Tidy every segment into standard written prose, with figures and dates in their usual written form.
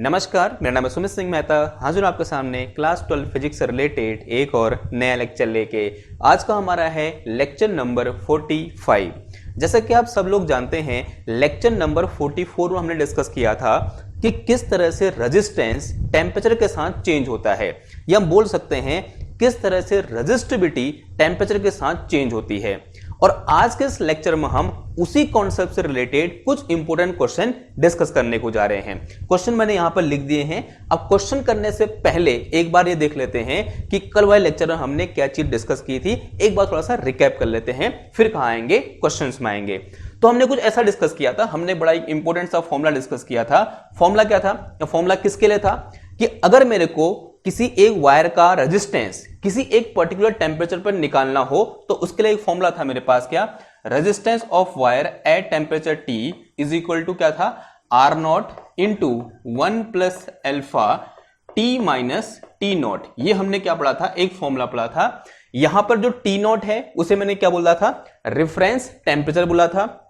नमस्कार, मेरा नाम है सुमित सिंह मेहता। हाजिर हूं आपके सामने क्लास 12 फिजिक्स से रिलेटेड एक और नया लेक्चर लेके। आज का हमारा है लेक्चर नंबर 45। जैसा कि आप सब लोग जानते हैं, लेक्चर नंबर 44 में हमने डिस्कस किया था कि किस तरह से रेजिस्टेंस टेम्परेचर के साथ चेंज होता है, या हम बोल सकते हैं किस तरह से रेजिस्टिविटी टेम्परेचर के साथ चेंज होती है। और आज के इस लेक्चर में हम उसी कॉन्सेप्ट से रिलेटेड कुछ इंपॉर्टेंट क्वेश्चन डिस्कस करने को जा रहे हैं। क्वेश्चन मैंने यहां पर लिख दिए हैं। अब क्वेश्चन करने से पहले एक बार ये देख लेते हैं कि कल वाले लेक्चर में हमने क्या चीज डिस्कस की थी। एक बार थोड़ा सा रिकैप कर लेते हैं, फिर कहां आएंगे, क्वेश्चंस में आएंगे। तो हमने कुछ ऐसा डिस्कस किया था, हमने बड़ा इंपॉर्टेंट सा फॉर्मूला डिस्कस किया था। फॉर्मूला क्या था, फॉर्मूला किसके लिए था कि अगर मेरे को किसी एक वायर का रेजिस्टेंस किसी एक पर्टिकुलर टेम्परेचर पर निकालना हो तो उसके लिए एक फॉर्मूला था मेरे पास, क्या, resistance of wire at temperature T is equal to क्या था, R not into 1 plus alpha T minus T not. ये हमने क्या पढ़ा था, एक फॉर्मूला पढ़ा था। यहां पर जो T नॉट है उसे मैंने क्या बोला था, रेफरेंस टेम्परेचर बोला था।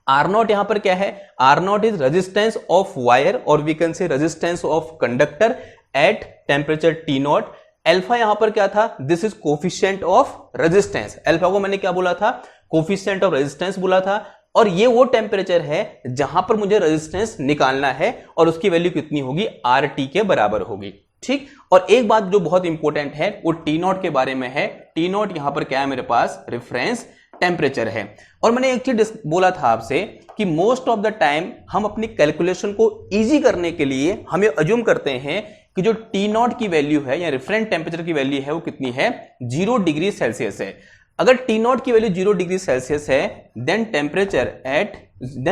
R नॉट यहां पर क्या है, R not is resistance of wire और we can say resistance of conductor at temperature T not. Alpha यहां पर क्या था, this is coefficient of resistance. Alpha को मैंने क्या बोला था, कोफिशिएंट ऑफ रेजिस्टेंस बोला था। और ये वो टेम्परेचर है जहां पर मुझे रेजिस्टेंस निकालना है और उसकी वैल्यू कितनी होगी, RT के बराबर होगी। ठीक। और एक बात जो बहुत इंपॉर्टेंट है वो T नॉट के बारे में है। T नॉट यहां पर क्या है, मेरे पास रेफरेंस टेम्परेचर है। और मैंने एक चीज बोला था आपसे कि मोस्ट ऑफ द टाइम हम अपनी कैलकुलेशन को इजी करने के लिए हमें अज्यूम करते हैं कि जो T नॉट की वैल्यू है या रेफरेंस टेम्परेचर की वैल्यू है वो कितनी है, 0 डिग्री सेल्सियस है। अगर T नॉट की वैल्यू 0 डिग्री सेल्सियस है then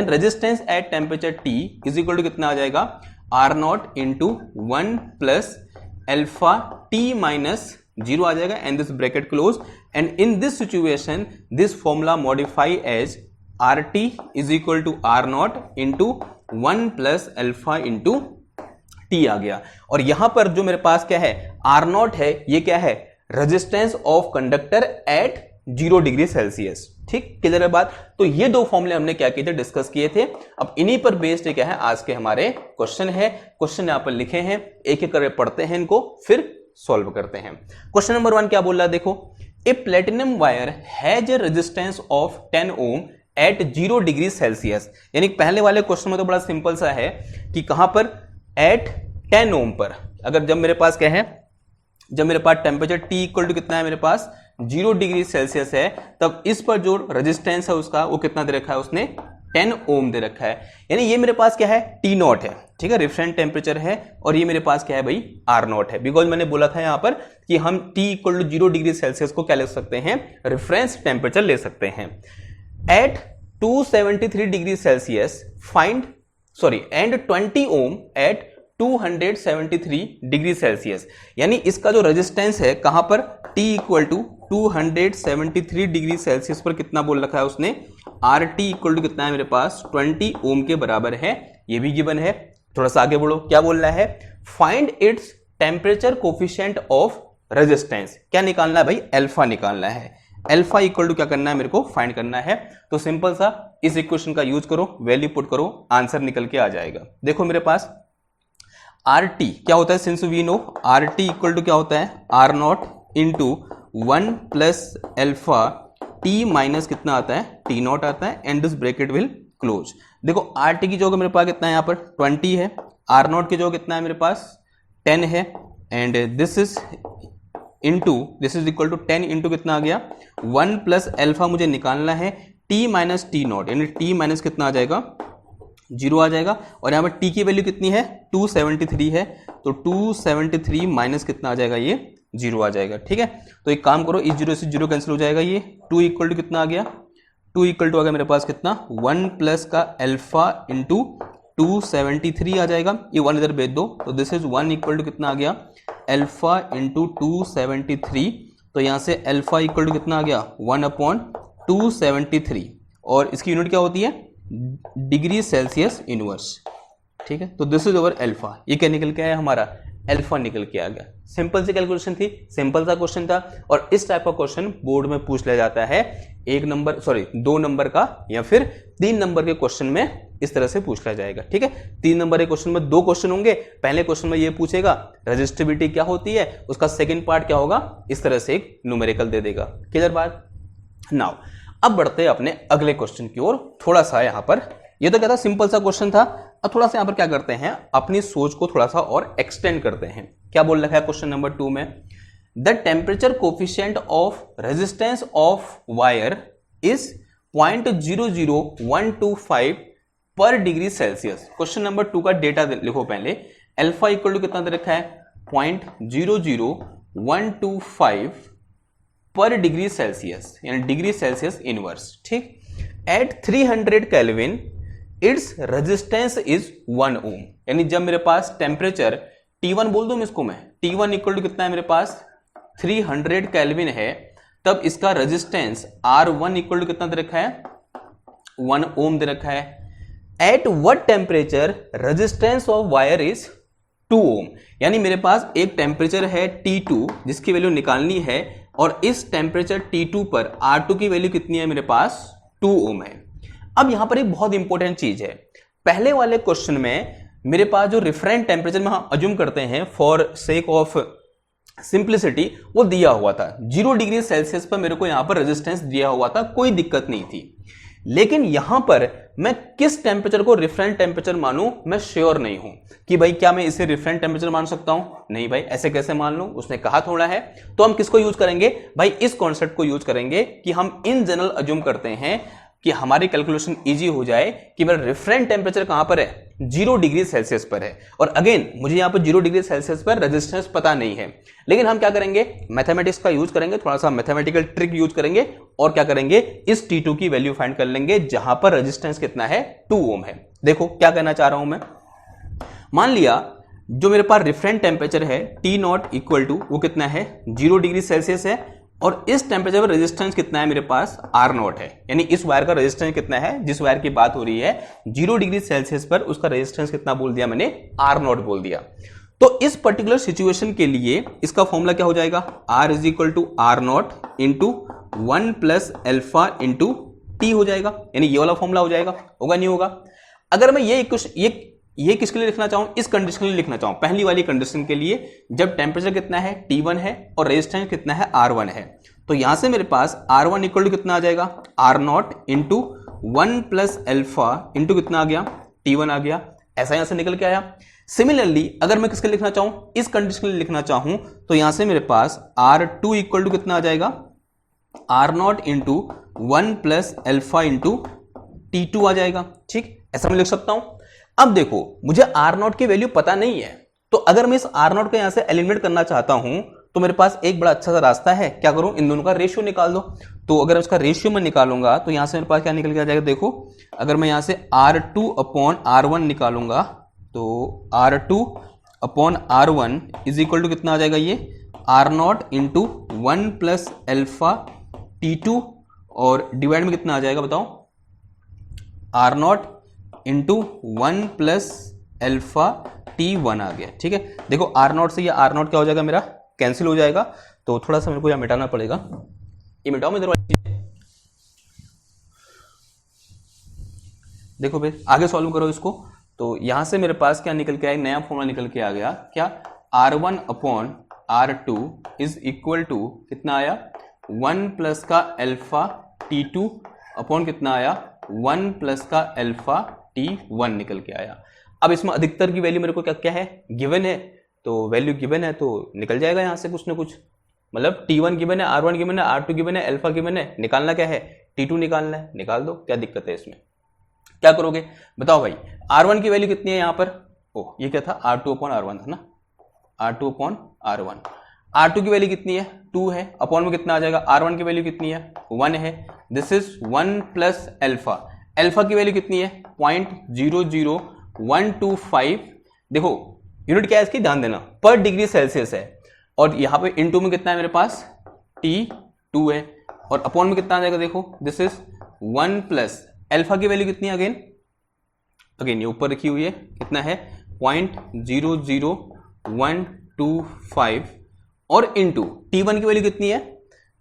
resistance at temperature T is equal to कितना आ जाएगा, R not into 1 plus alpha T minus 0 आ जाएगा and this bracket close. And in this situation this formula modify as RT is equal to R not into 1 plus alpha into T आ गया। और यहां पर जो मेरे पास क्या है, R नॉट है, ये क्या है, resistance of conductor eight 0 degree Celsius. ठीक, क्लियर है बात। तो ये दो फॉर्मूले हमने क्या किए थे, डिस्कस किए थे। अब इन्हीं पर बेस्ड क्या है आज के हमारे क्वेश्चन है। क्वेश्चन यहां पर लिखे हैं, एक एक करके पढ़ते हैं इनको, फिर सॉल्व करते हैं। क्वेश्चन नंबर 1 क्या बोल रहा है, देखो, a platinum wire has a resistance of 10 ohm at 0 degree Celsius. यानी पहले वाले क्वेश्चन में तो बड़ा सिंपल सा है कि कहां पर, एट 10 ओम पर। अगर जब मेरे पास क्या है, जब मेरे पास टेम्परेचर T इक्वल टू कितना है, मेरे पास 0 डिग्री सेल्सियस है, तब इस पर जो रेजिस्टेंस है उसका वो कितना दे रखा है, उसने 10 ओम दे रखा है। यानी ये मेरे पास क्या है, T नॉट है, ठीक है, रेफरेंस टेम्परेचर है। और ये मेरे पास क्या है भाई, R नॉट है। बिकॉज मैंने बोला था यहां पर कि हम T equal to 0 degree Celsius को क्या ले सकते हैं, रेफरेंस टेम्परेचर ले सकते हैं। At 273 degree Celsius find and 20 ohm at 273 degree Celsius. यानी इसका जो रेजिस्टेंस है कहां पर, T equal to 273 degree Celsius पर कितना बोल रखा है उसने, RT इक्वल टू कितना है मेरे पास, 20 ओम के बराबर है। ये भी गिवन है। थोड़ा सा आगे बढ़ो, क्या बोल रहा है, find its temperature coefficient of resistance. क्या निकालना है भाई, अल्फा निकालना है। अल्फा इक्वल टू क्या करना है, मेरे को फाइंड करना है। तो सिंपल सा इस इक्वेशन का यूज करो, वैल्यू पुट करो, आंसर निकल के आ जाएगा। देखो मेरे पास RT क्या होता है, since we know RT equal to क्या होता है, R not into 1 plus alpha T minus कितना आता है, T नॉट आता है and this bracket will close. देखो RT की जगह मेरे पास कितना है, यहाँ पर 20 है, R नॉट की जगह कितना है मेरे पास 10 है and this is equal to 10 into कितना आ गया, 1 प्लस एल्फा मुझे निकालना है, T माइनस T नॉट, यानी T माइनस कितना आ जाएगा, 0 आ जाएगा। और यहां पर T की वैल्यू कितनी है, 273 है, तो 273 माइनस कितना आ जाएगा, ये 0 आ जाएगा। ठीक है, तो एक काम करो, इस 0 से 0 कैंसिल हो जाएगा, ये 2 इक्वल टू कितना आ गया, 2 इक्वल टू आ गया मेरे पास कितना, 1 प्लस का एल्फा इंटू 273 आ जाएगा। ये 1 इधर भेज दो, तो दिस इज 1 इक्वल टू कितना आ गया, एल्फा इंटू 273। तो यहां से एल्फा इक्वल टू कितना आ गया, 1/273। और इसकी यूनिट क्या होती है, डिग्री सेल्सियस इनवर्स। ठीक है, तो दिस इज ओवर अल्फा। ये क्या निकल के आया हमारा, अल्फा निकल के आ गया। सिंपल सी कैलकुलेशन थी, सिंपल सा क्वेश्चन था, और इस टाइप का क्वेश्चन बोर्ड में पूछ लिया जाता है 2 नंबर का या फिर 3 नंबर के क्वेश्चन में इस तरह से पूछ लिया जाएगा। ठीक है, 3 नंबर के क्वेश्चन में 2 क्वेश्चन होंगे। पहले क्वेश्चन में ये पूछेगा रेजिस्टिविटी क्या होती है, उसका सेकंड पार्ट क्या होगा, इस तरह से एक न्यूमेरिकल दे देगा। क्लियर बात। नाउ अब बढ़ते हैं अपने अगले क्वेश्चन की ओर। थोड़ा सा यहां पर, ये तो क्या था, सिंपल सा क्वेश्चन था। अब थोड़ा सा यहां पर क्या करते हैं, अपनी सोच को थोड़ा सा और एक्सटेंड करते हैं। क्या बोल रखा है क्वेश्चन नंबर 2 में, the temperature coefficient of resistance of wire is 0.00125 पर डिग्री सेल्सियस। क्वेश्चन नंबर 2 का डेटा लिखो पहले। अल्फा इक्वल टू कितना दे रखा है, 0.00125 पर डिग्री सेल्सियस, यानी डिग्री सेल्सियस इनवर्स। ठीक, at 300 kelvin it's resistance is 1 ohm. यानी जब मेरे पास टेम्परेचर T1 बोल दूं इसको मैं, T1 इक्वल टू कितना है मेरे पास 300 केल्विन है, तब इसका रेजिस्टेंस R1 इक्वल टू कितना दे रखा है, 1 ओम दे रखा है। At what temperature resistance of wire is 2 ओम। यानी मेरे पास एक टेम्परेचर है T2 जिसकी वैल्यू निकालनी है, और इस टेम्परेचर T2 पर R2 की वैल्यू कितनी है मेरे पास, 2 ओम है। अब यहां पर एक बहुत इंपॉर्टेंट चीज है, पहले वाले क्वेश्चन में मेरे पास जो रिफरेंस टेम्परेचर में हम अज्यूम करते हैं फॉर सेक ऑफ सिंप्लिसिटी, वो दिया हुआ था 0 डिग्री सेल्सियस पर मेरे को यहां पर रेजिस्टेंस दिया हुआ था, कोई दिक्कत नहीं थी। लेकिन यहां पर मैं किस टेम्परेचर को रेफरेंस टेम्परेचर मानूं, मैं श्योर नहीं हूं कि भाई क्या मैं इसे रेफरेंस टेम्परेचर मान सकता हूं। नहीं भाई, ऐसे कैसे मान लूं, उसने कहा थोड़ा है। तो हम किसको यूज करेंगे भाई, इस कॉन्सेप्ट को यूज करेंगे कि हम इन जनरल अज्यूम करते हैं कि हमारी कैलकुलेशन इजी हो जाए कि मेरा रेफरेंस टेम्परेचर कहां पर है, 0 डिग्री सेल्सियस पर है। और अगेन मुझे यहां पर 0 डिग्री सेल्सियस पर रेजिस्टेंस पता नहीं है, लेकिन हम क्या करेंगे, मैथमेटिक्स का यूज करेंगे, थोड़ा सा मैथमेटिकल ट्रिक यूज करेंगे, और क्या करेंगे, इस T2 की वैल्यू फाइंड कर लेंगे जहां पर रेजिस्टेंस कितना है, 2 ओम है। देखो क्या कहना चाह रहा हूं मैं, मान लिया जो मेरे पास रेफरेंस टेम्परेचर है T0 इक्वल टू वो कितना है, 0 डिग्री सेल्सियस है, और इस टेम्परेचर पर रेजिस्टेंस कितना है मेरे पास, R0 है। यानी इस वायर का रेजिस्टेंस कितना है, जिस वायर की बात हो रही है 0 डिग्री सेल्सियस पर, उसका रेजिस्टेंस कितना बोल दिया मैंने, R0 बोल दिया। तो इस पर्टिकुलर सिचुएशन के लिए इसका फॉर्मूला क्या हो जाएगा, R is equal to R0 into 1 plus alpha into T हो जाएगा। यानी ये वाला फॉर्मूला हो जाएगा, होगा नहीं होगा। अगर मैं ये किसके लिए लिखना चाहूं, इस कंडीशन के लिए लिखना चाहूं, पहली वाली कंडीशन के लिए, जब टेम्परेचर कितना है T1 है और रेजिस्टेंस कितना है R1 है, तो यहां से मेरे पास R1 इक्वल टू कितना आ जाएगा, R0 into 1 plus alpha into कितना आ गया, T1 आ गया। ऐसा यहां से निकल के आया। सिमिलरली अगर मैं किसके लिए लिखना चाहूं, इस कंडीशन के लिए लिखना चाहूं, तो यहां से मेरे पास R2 इक्वल टू कितना आ जाएगा, R0 into 1 plus alpha into T2 आ जाएगा। ठीक, ऐसा मैं लिख सकता हूं। अब देखो मुझे R0 की वैल्यू पता नहीं है, तो अगर मैं इस R0 को यहां से एलिमिनेट करना चाहता हूं, तो मेरे पास एक बड़ा अच्छा सा रास्ता है, क्या करूं, इन दोनों का रेशियो निकाल दो। तो अगर उसका रेशियो मैं निकालूंगा तो यहां से मेरे पास क्या निकल के आ जाएगा, देखो अगर मैं यहां से R2 अपॉन R1 निकालूंगा, तो R2 upon R1 is equal to कितना आ जाएगा, ये R0 into 1 plus alpha T2, और डिवाइड में कितना आ जाएगा बताओ, R0 into 1 plus alpha T1 आ गया। ठीक है, देखो R0 से ये R0 क्या हो जाएगा, मेरा कैंसिल हो जाएगा। तो थोड़ा सा मेरे को यहां मिटाना पड़ेगा, ये मिटाओ मेरे वाली। देखो फिर आगे सॉल्व करो इसको। तो यहां से मेरे पास क्या निकल के आया, नया फॉर्मूला निकल के आ गया, क्या, R1 upon R2 is equal to कितना आया, 1 प्लस का अल्फा T2 अपॉन कितना आया, 1 प्लस का अल्फा T1 निकल के आया। अब इसमें अधिकतर की वैल्यू मेरे को क्या है, गिवन है, तो वैल्यू गिवन है तो निकल जाएगा यहां से कुछ ना कुछ। मतलब T1 गिवन है, R1 गिवन है, R2 गिवन है, अल्फा गिवन है, निकालना क्या है, T2 निकालना है, निकाल दो, क्या दिक्कत है इसमें। क्या करोगे बताओ भाई, R1 की वैल्यू कितनी है यहां पर, ओ ये क्या था, R2 अपॉन R1 था ना, R2 अपॉन R1। R2 की वैल्यू कितनी है, 2 है, अपॉन में कितना आ जाएगा, R1 की वैल्यू कितनी है, 1 है, this is 1 plus alpha. Alpha की वैल्यू कितनी है, 0.00125। देखो यूनिट क्या है इसकी, ध्यान देना, पर डिग्री सेल्सियस है, और यहां पे इनटू में कितना है मेरे पास, T2 है, और अपॉन में कितना आ जाएगा, देखो दिस इज 1 प्लस अल्फा की वैल्यू कितनी है, अगेन ये ऊपर रखी हुई है, कितना है, 0.0012 125 और इंटू T1 की वैल्यू कितनी है,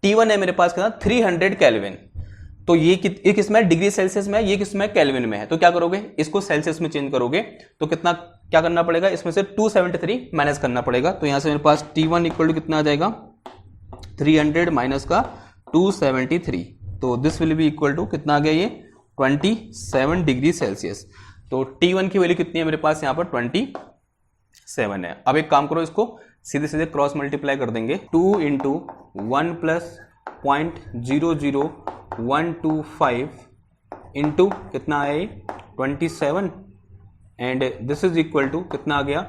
T1 है मेरे पास कितना 300 केल्विन। तो ये किसमें है, डिग्री सेल्सियस में है, ये किसमें केल्विन में है। तो क्या करोगे, इसको सेल्सियस में चेंज करोगे तो कितना क्या करना पड़ेगा, इसमें से 273 माइनस करना पड़ेगा। तो यहां से मेरे पास T1 इक्वल टू कितना आ जाएगा 300 माइनस का 273। तो this will be equal to कितना आ गया ये 27 डिग्री सेल्सियस। तो T1 की वैल्यू कितनी है मेरे पास यहाँ पर 27 है। अब एक काम करो, इसको सीधे सीधे क्रॉस मल्टीप्लाई कर देंगे। 2 इंटू 1 प्लस 0.00125 इंटू कितना आया 27 and this is equal to कितना आ गया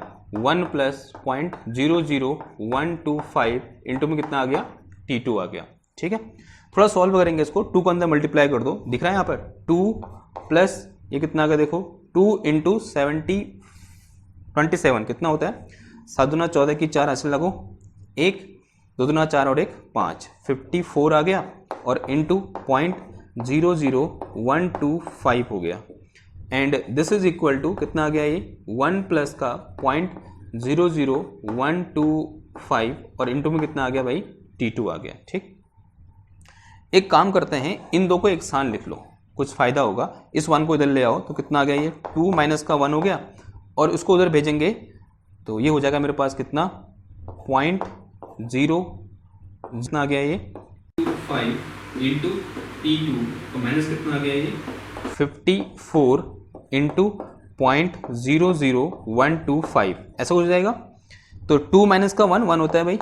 1 प्लस 0.00125 इंटू में कितना आ गया T2 आ गया। ठीक है, थोड़ा सॉल्व करेंगे इसको। 2 को अंदर मल्टीप्लाई कर दो, दिख रहा है यहाँ पर 2 प्लस ये कितना आ गया देखो 2 इंटू 27 कितना होता है 7 दूना 14 की 4 ऐसे लगो 1 2 दूना 4 और 1 5 54 आ गया और इंटू 0.00125 हो गया and this is equal to कितना आ गया ये 1 प्लस का 0.00125 और इंटू में कितना आ गया भाई T2 आ गया। ठीक, एक काम करते हैं, इन दो को एक साथ लिख लो, कुछ फायदा होगा। इस 1 को इधर ले आओ तो कितना आ गया ये 2 माइनस का 1 हो गया और उसको उधर भेजेंगे तो ये हो जाएगा मेरे पास कितना 0.0 जितना आ गया ये 5 इंटू T2 तो माइनस कितना आ गया ये 54 इंटू 0.00125 ऐसा हो जाएगा। तो 2 माइनस का 1 1 होता है भाई,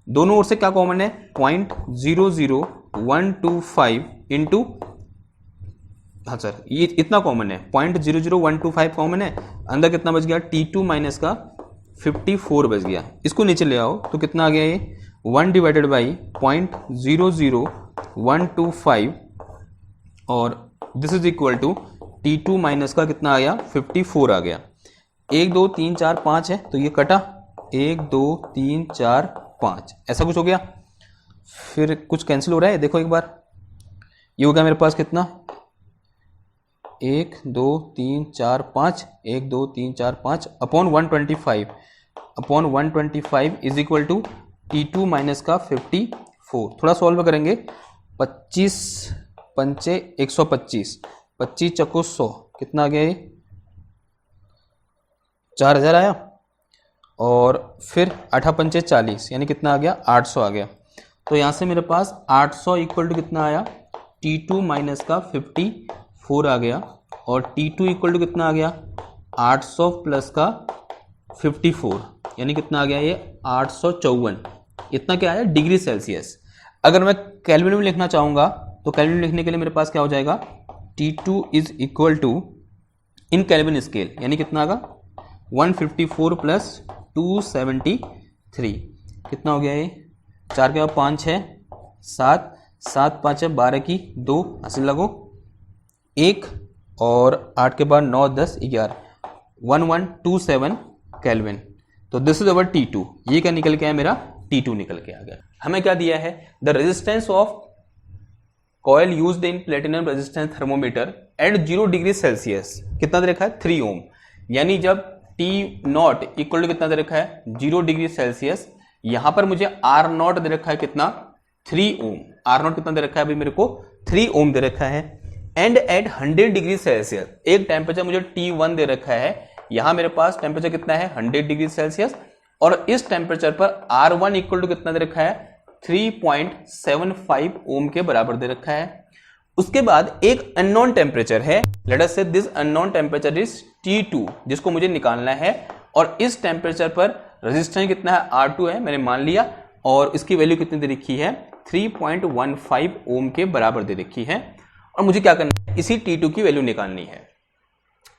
दोनों ओर से क्या कॉमन है 0.00125 इंटू हाँ सर ये इतना कॉमन है 0.00125 कॉमन है, अंदर कितना बच गया T2 माइनस का 54 बच गया। इसको नीचे ले आओ तो कितना आ गया ये 1 डिवाइडेड बाई 0.00125 और this is equal to T2 minus का कितना आ गया 54 आ गया। 1 2 3 4 5 है तो ये कटा 1 2 3 4 5 ऐसा कुछ हो गया। फिर कुछ कैंसिल हो रहा है, देखो एक बार ये हो गया मेरे पास कितना 1 2 3 4 5 1 2 3 4 5 upon 125 is equal to T2 minus का 54। थोड़ा सॉल्व करेंगे 25 पंचे 125 25 चक्को 100 कितना आ गया ये 4000 आया और फिर 8 पंचे 40 यानी कितना आ गया 800 आ गया। तो यहाँ से मेरे पास 800 इक्वल टू कितना आया T2 माइनस का 54 आ गया और T2 इक्वल टू कितना आ गया 800 प्लस का 54 यानी कितना आ गया ये 854। इतना क्या आया डिग्री सेल्सियस। अगर मैं केल्विन में लिखना चाहूँगा तो केल्विन में लिखने के लिए मेरे पास क्या हो जाएगा T2 is equal to in kelvin scale यानी कितना आएगा 154 प्लस 273 कितना हो गया ये 4 के बाद 5 है 7 7 5 है 12 की 2 हासिल लगो 1 और 8 के बाद 9 10 11 1127 केल्विन। तो दिस इज अवर T2। ये क्या निकल के आया मेरा T2 निकल के आ गया। हमें क्या दिया है the resistance of coil used in platinum resistance thermometer at 0 degree Celsius कितना दे रखा है 3 ओम, यानी जब T0 इक्वल टू कितना दे रखा है 0 डिग्री सेल्सियस, यहां पर मुझे R0 दे रखा है कितना 3 ओम। R0 कितना दे रखा है अभी मेरे को 3 ओम दे रखा है एंड एट 100 डिग्री सेल्सियस एक टेम्परेचर मुझे T1 दे रखा है। यहां मेरे पास टेम्परेचर कितना है 100 डिग्री सेल्सियस और इस टेम्परेचर पर R1 इक्वल टू कितना दे रखा है 3.75 ओम के बराबर दे रखा है। उसके बाद एक अननोन टेम्परेचर है, लेट अस से this unknown temperature is T2 जिसको मुझे निकालना है और इस टेम्परेचर पर रेजिस्टेंस कितना है R2 है मैंने मान लिया और इसकी वैल्यू कितनी दे रखी है 3.15 ओम के बराबर दे रखी है और मुझे क्या करना है इसी T2 की वैल्यू निकालनी है।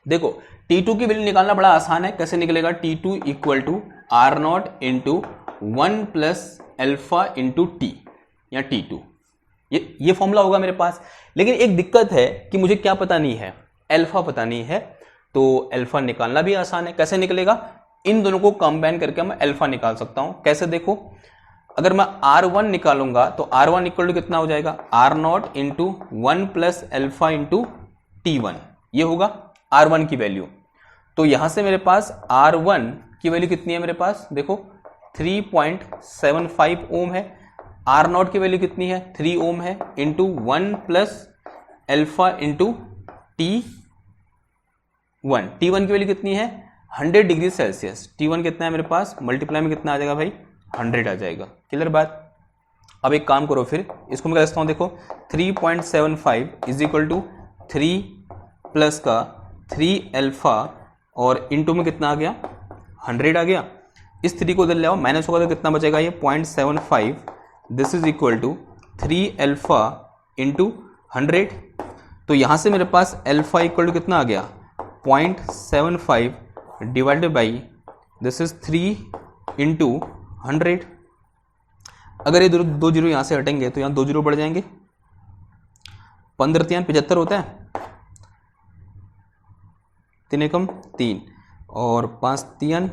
देखो T2 की वैल्यू निकालना बड़ा आसान है, कैसे निकलेगा T2 equal to R0 into 1 plus alpha into T या T2 ये फॉर्मूला होगा मेरे पास। लेकिन एक दिक्कत है कि मुझे क्या पता नहीं है अल्फा पता नहीं है, तो अल्फा निकालना भी आसान है। कैसे निकलेगा इन दोनों को कंबाइन करके मैं अल्फा निकाल सकता हूं। कैसे देखो अगर मैं R1 निकालूंगा तो R1 इक्वल टू कितना हो जाएगा R0 into 1 plus alpha into T1 ये होगा R1 की वैल्यू। तो यहां से मेरे पास R1 की वैल्यू कितनी है मेरे पास देखो 3.75 ओम है। आर नॉट की वैल्यू कितनी है, 3 ओम है, into 1 plus alpha into T1। T1 की वैल्यू कितनी है, 100 डिग्री सेल्सियस। T1 कितना है मेरे पास, मल्टीप्लाई में कितना आ जाएगा भाई, 100 आ जाएगा। क्लियर बात। अब एक काम करो, फिर इसको मैं क्या लिखता हूँ, देखो 3.75 इज इक्वल टू 3 प्लस का 3 एल्फा और इंटू में कितना आ गया, 100 आ गया। इस 3 को उधर ले आओ, माइनस होगा तो कितना बचेगा, ये 0.75, this is equal to 3 alpha into 100। तो यहाँ से मेरे पास एल्फा इक्वल टू कितना आ गया, 0.75 divided by this is 3 into 100। अगर ये दो जीरो यहाँ से हटेंगे तो यहाँ 2 जीरो बढ़ जाएंगे। 15 3 75 होता है, 3 एकम 3 और 5 3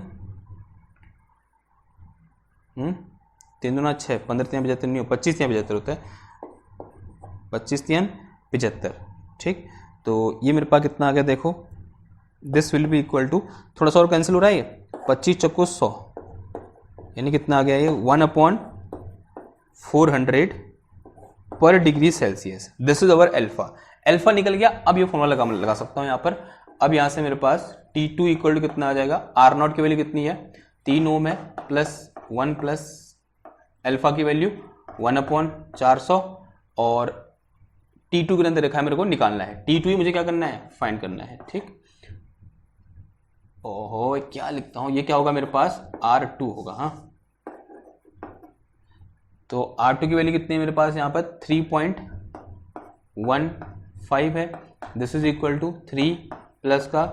3 दूना 6, 15 3 75 नहीं हो, 25 3 75 होता है, 25 3 75। ठीक, तो ये मेरे पास कितना आ गया, देखो this will be equal to, थोड़ा सा और कैंसिल हो रहा है, ये 25 चक्को 100 यानी कितना आ गया, ये 1/400 पर degree Celsius. This is our alpha. Alpha निकल गया। अब ये फॉर्मूला लगा सकता हूँ यहाँ पर। अब यहाँ से मेरे पास T2 इक्वल टू कितना आ जाएगा, आर नॉट की वैल्यू कितनी है, 3 ओम है, प्लस 1 प्लस एल्फा की वैल्यू 1/400 और T2 के अंदर रखा है, मेरे को निकालना है। T2 ही मुझे क्या करना है, फाइंड करना है। ठीक, ओहो क्या लिखता हूं, ये क्या होगा मेरे पास, R2 होगा। हाँ, तो R2 की वैल्यू कितनी है मेरे पास, यहाँ पर 3.15 है। This is equal to 3 plus का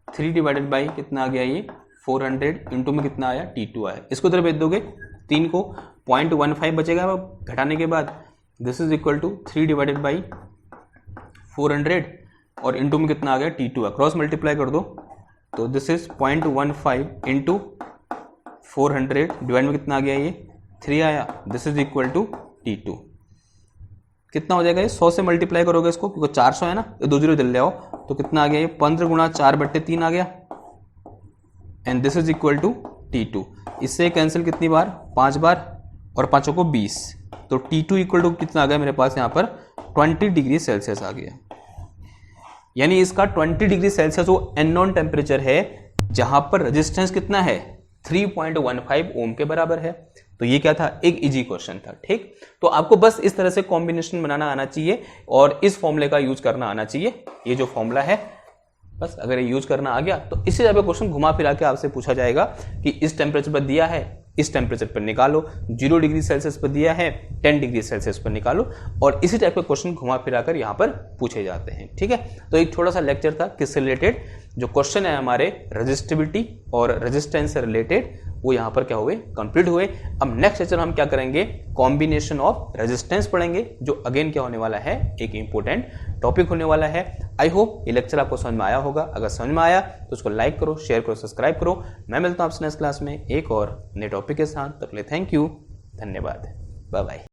3 डिवाइडेड बाई कितना आ गया, ये 400 इंटू में कितना आया, T2 आया। इसको इधर भेज दोगे, 3 को 0.15 बचेगा घटाने के बाद। This is equal to 3 divided by 400 और इंटू में कितना आ गया, T2 है। क्रॉस मल्टीप्लाई कर दो तो दिस इज 0.15 इंटू 400 डिवाइड में कितना आ गया, ये 3 आया। This is equal to T2। कितना हो जाएगा, ये 100 से मल्टीप्लाई करोगे इसको, क्योंकि 400 है ना, ये 2 जीरो इधर ले आओ तो कितना आ गया, ये 15 गुणा 4/3 आ गया। And this is equal to T2। इससे कैंसिल कितनी बार, 5 बार, और 5 को 20, तो T2 इक्वल टू कितना आ गया मेरे पास, यहाँ पर 20 डिग्री सेल्सियस आ गया। यानी इसका 20 डिग्री सेल्सियस वो अननोन टेम्परेचर है जहां पर रेजिस्टेंस कितना है, 3.15 ओम के बराबर है। तो ये क्या था, एक इजी क्वेश्चन था। ठीक, तो आपको बस इस तरह से कॉम्बिनेशन बनाना आना चाहिए और इस फॉर्मूले का यूज करना आना चाहिए। ये जो फॉर्मूला है, बस अगर ये यूज करना आ गया तो इसी तरह क्वेश्चन घुमा फिरा के आपसे पूछा जाएगा कि इस टेम्परेचर पर दिया है, इस टेम्परेचर पर निकालो, 0 डिग्री सेल्सियस पर दिया है, 10 डिग्री सेल्सियस पर निकालो, और इसी टाइप के क्वेश्चन घुमा फिरा कर यहाँ पर पूछे जाते हैं। ठीक है, तो एक छोटा सा लेक्चर था किससे रिलेटेड, जो क्वेश्चन है हमारे रेजिस्टिविटी और रेजिस्टेंस से रिलेटेड, वो यहाँ पर क्या हुए, कंप्लीट हुए। अब नेक्स्ट लेक्चर हम क्या करेंगे, कॉम्बिनेशन ऑफ रेजिस्टेंस पढ़ेंगे, जो अगेन क्या होने वाला है, एक इंपॉर्टेंट टॉपिक होने वाला है। आई होप ये लेक्चर आपको समझ में आया होगा। अगर समझ में आया तो उसको लाइक करो, शेयर करो, सब्सक्राइब करो। मैं मिलता हूँ आपसे नेक्स्ट क्लास में एक और नए टॉपिक के साथ। तब तक के लिए थैंक यू, धन्यवाद, बाय बाय।